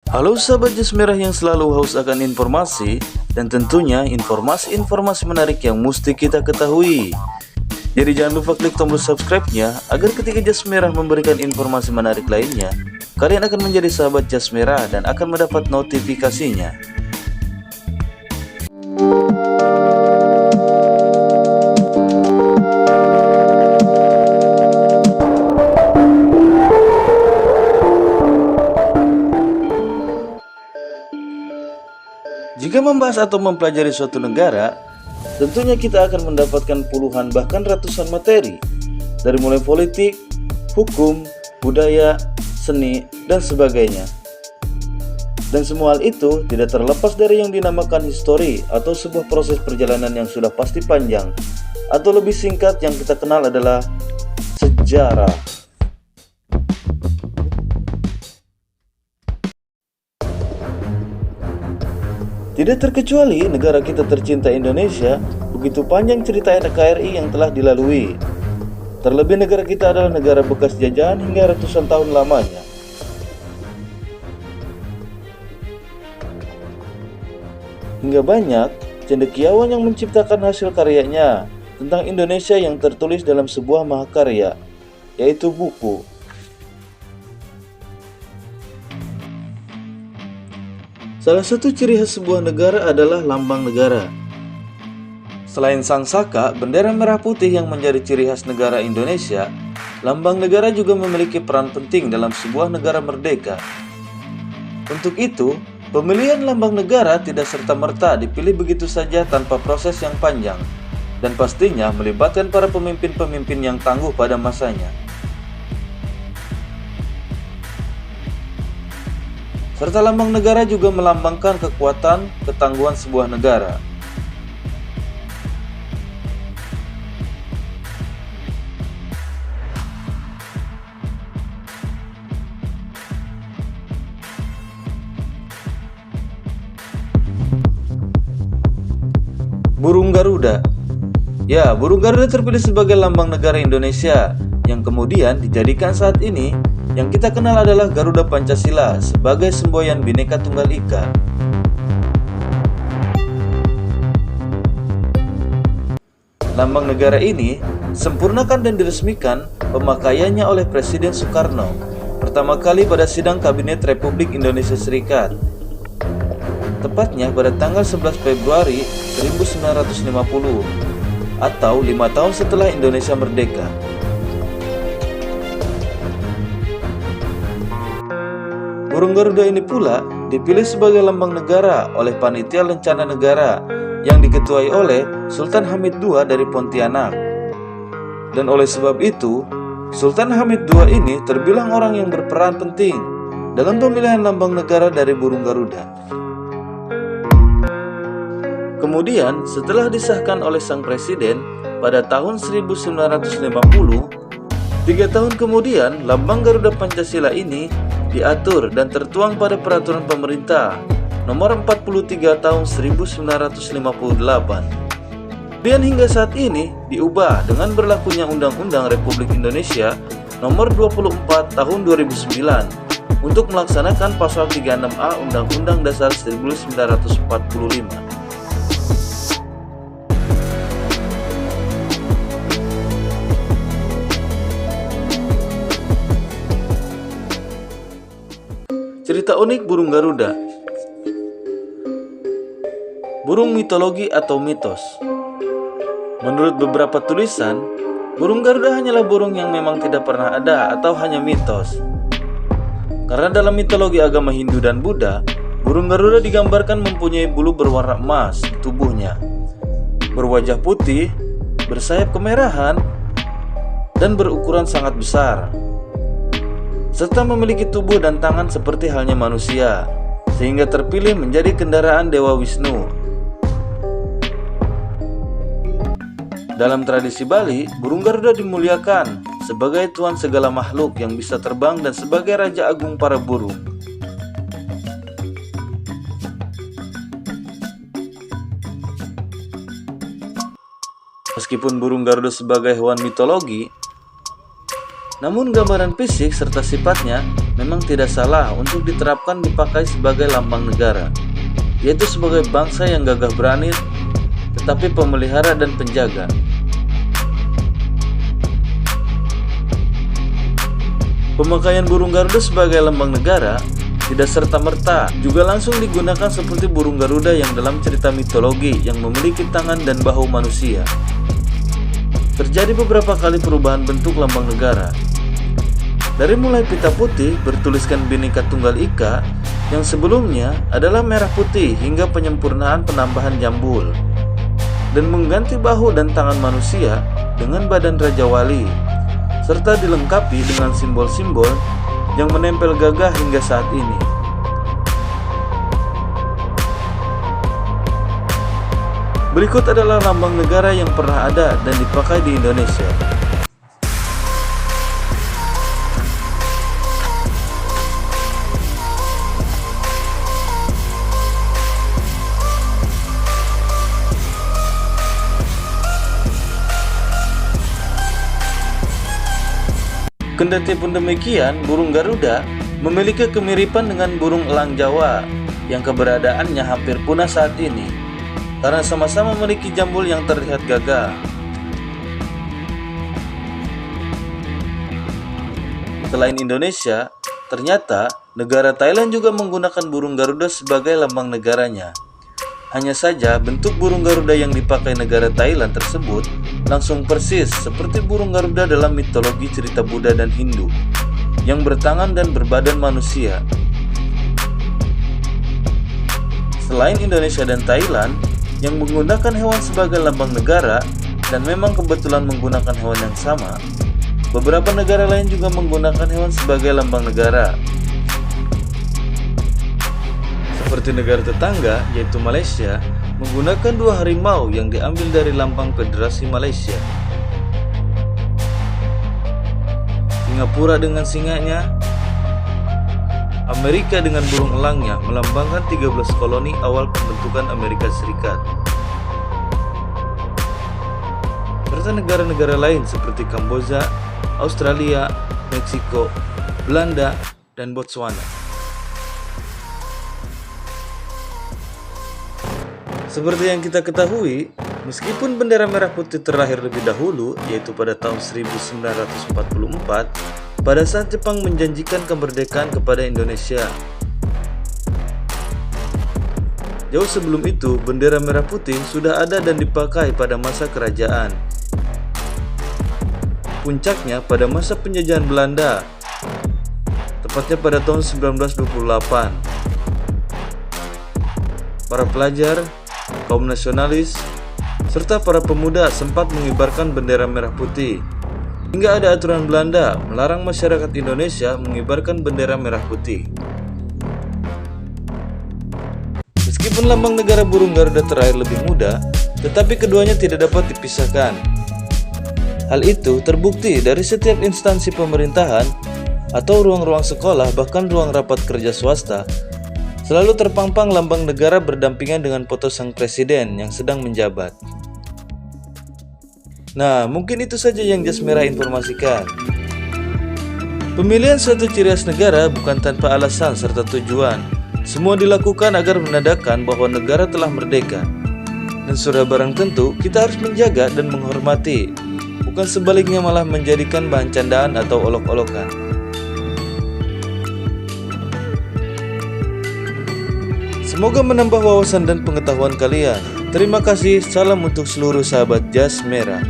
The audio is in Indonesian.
Halo sahabat Jas Merah yang selalu haus akan informasi dan tentunya informasi-informasi menarik yang mesti kita ketahui. Jadi jangan lupa klik tombol subscribe-nya agar ketika Jas Merah memberikan informasi menarik lainnya, kalian akan menjadi sahabat Jas Merah dan akan mendapat notifikasinya. Jika membahas atau mempelajari suatu negara, tentunya kita akan mendapatkan puluhan bahkan ratusan materi, dari mulai politik, hukum, budaya, seni, dan sebagainya. Dan semua hal itu tidak terlepas dari yang dinamakan histori atau sebuah proses perjalanan yang sudah pasti panjang, atau lebih singkat yang kita kenal adalah sejarah. Tidak terkecuali negara kita tercinta Indonesia, begitu panjang cerita NKRI yang telah dilalui. Terlebih negara kita adalah negara bekas jajahan hingga ratusan tahun lamanya. Hingga banyak cendekiawan yang menciptakan hasil karyanya tentang Indonesia yang tertulis dalam sebuah mahakarya, yaitu buku. Salah satu ciri khas sebuah negara adalah lambang negara. Selain sang saka, bendera merah putih yang menjadi ciri khas negara Indonesia, lambang negara juga memiliki peran penting dalam sebuah negara merdeka. Untuk itu, pemilihan lambang negara tidak serta-merta dipilih begitu saja tanpa proses yang panjang, dan pastinya melibatkan para pemimpin-pemimpin yang tangguh pada masanya. Serta lambang negara juga melambangkan kekuatan, ketangguhan sebuah negara. Burung Garuda. Ya, burung Garuda terpilih sebagai lambang negara Indonesia, yang kemudian dijadikan saat ini yang kita kenal adalah Garuda Pancasila sebagai semboyan Bhinneka Tunggal Ika. Lambang negara ini sempurnakan dan diresmikan pemakaiannya oleh Presiden Soekarno pertama kali pada sidang Kabinet Republik Indonesia Serikat, tepatnya pada tanggal 11 Februari 1950 atau 5 tahun setelah Indonesia merdeka. Burung Garuda ini pula dipilih sebagai lambang negara oleh Panitia Lencana Negara yang diketuai oleh Sultan Hamid II dari Pontianak. Dan oleh sebab itu, Sultan Hamid II ini terbilang orang yang berperan penting dalam pemilihan lambang negara dari burung Garuda. Kemudian, setelah disahkan oleh sang presiden pada tahun 1950, 3 tahun kemudian lambang Garuda Pancasila ini diatur dan tertuang pada peraturan pemerintah nomor 43 tahun 1958. Dan hingga saat ini diubah dengan berlakunya Undang-Undang Republik Indonesia nomor 24 tahun 2009 untuk melaksanakan pasal 36A Undang-Undang Dasar 1945. Cerita unik burung Garuda. Burung mitologi atau mitos. Menurut beberapa tulisan, burung Garuda hanyalah burung yang memang tidak pernah ada atau hanya mitos. Karena dalam mitologi agama Hindu dan Buddha, burung Garuda digambarkan mempunyai bulu berwarna emas di tubuhnya, berwajah putih, bersayap kemerahan, dan berukuran sangat besar, serta memiliki tubuh dan tangan seperti halnya manusia, sehingga terpilih menjadi kendaraan Dewa Wisnu. Dalam tradisi Bali, burung Garuda dimuliakan sebagai tuan segala makhluk yang bisa terbang dan sebagai raja agung para burung. Meskipun burung Garuda sebagai hewan mitologi, Namun gambaran fisik serta sifatnya memang tidak salah untuk diterapkan dipakai sebagai lambang negara, yaitu sebagai bangsa yang gagah berani tetapi pemelihara dan penjaga. Pemakaian burung Garuda sebagai lambang negara tidak serta-merta juga langsung digunakan seperti burung Garuda yang dalam cerita mitologi yang memiliki tangan dan bahu manusia. Terjadi beberapa kali perubahan bentuk lambang negara. Dari mulai pita putih bertuliskan Bhinneka Tunggal Ika yang sebelumnya adalah merah putih hingga penyempurnaan penambahan jambul, dan mengganti bahu dan tangan manusia dengan badan Raja Wali, serta dilengkapi dengan simbol-simbol yang menempel gagah hingga saat ini. Berikut adalah lambang negara yang pernah ada dan dipakai di Indonesia. Kendati pun demikian, burung Garuda memiliki kemiripan dengan burung elang Jawa yang keberadaannya hampir punah saat ini karena sama-sama memiliki jambul yang terlihat gagah. Selain Indonesia, ternyata negara Thailand juga menggunakan burung Garuda sebagai lambang negaranya. Hanya saja bentuk burung Garuda yang dipakai negara Thailand tersebut langsung persis seperti burung Garuda dalam mitologi cerita Buddha dan Hindu yang bertangan dan berbadan manusia. Selain Indonesia dan Thailand yang menggunakan hewan sebagai lambang negara dan memang kebetulan menggunakan hewan yang sama, beberapa negara lain juga menggunakan hewan sebagai lambang negara. Seperti negara tetangga yaitu Malaysia menggunakan 2 harimau yang diambil dari lambang Federasi Malaysia. Singapura dengan singanya, Amerika dengan burung elangnya melambangkan 13 koloni awal pembentukan Amerika Serikat. Serta negara-negara lain seperti Kamboja, Australia, Meksiko, Belanda, dan Botswana. Seperti yang kita ketahui, meskipun bendera merah putih terlahir lebih dahulu, yaitu pada tahun 1944, pada saat Jepang menjanjikan kemerdekaan kepada Indonesia. Jauh sebelum itu, bendera merah putih sudah ada dan dipakai pada masa kerajaan. Puncaknya pada masa penjajahan Belanda, tepatnya pada tahun 1928. Para pelajar, kaum nasionalis, serta para pemuda sempat mengibarkan bendera merah putih. Hingga ada aturan Belanda melarang masyarakat Indonesia mengibarkan bendera merah putih. Meskipun lambang negara burung Garuda terlahir lebih muda, tetapi keduanya tidak dapat dipisahkan. Hal itu terbukti dari setiap instansi pemerintahan atau ruang-ruang sekolah, bahkan ruang rapat kerja swasta, selalu terpampang lambang negara berdampingan dengan foto sang presiden yang sedang menjabat. Nah, mungkin itu saja yang Jas Merah informasikan. Pemilihan suatu ciri khas negara bukan tanpa alasan serta tujuan. Semua dilakukan agar menandakan bahwa negara telah merdeka. Dan sudah barang tentu, kita harus menjaga dan menghormati, bukan sebaliknya malah menjadikan bahan candaan atau olok-olokan. Semoga menambah wawasan dan pengetahuan kalian. Terima kasih, salam untuk seluruh sahabat Jas Merah.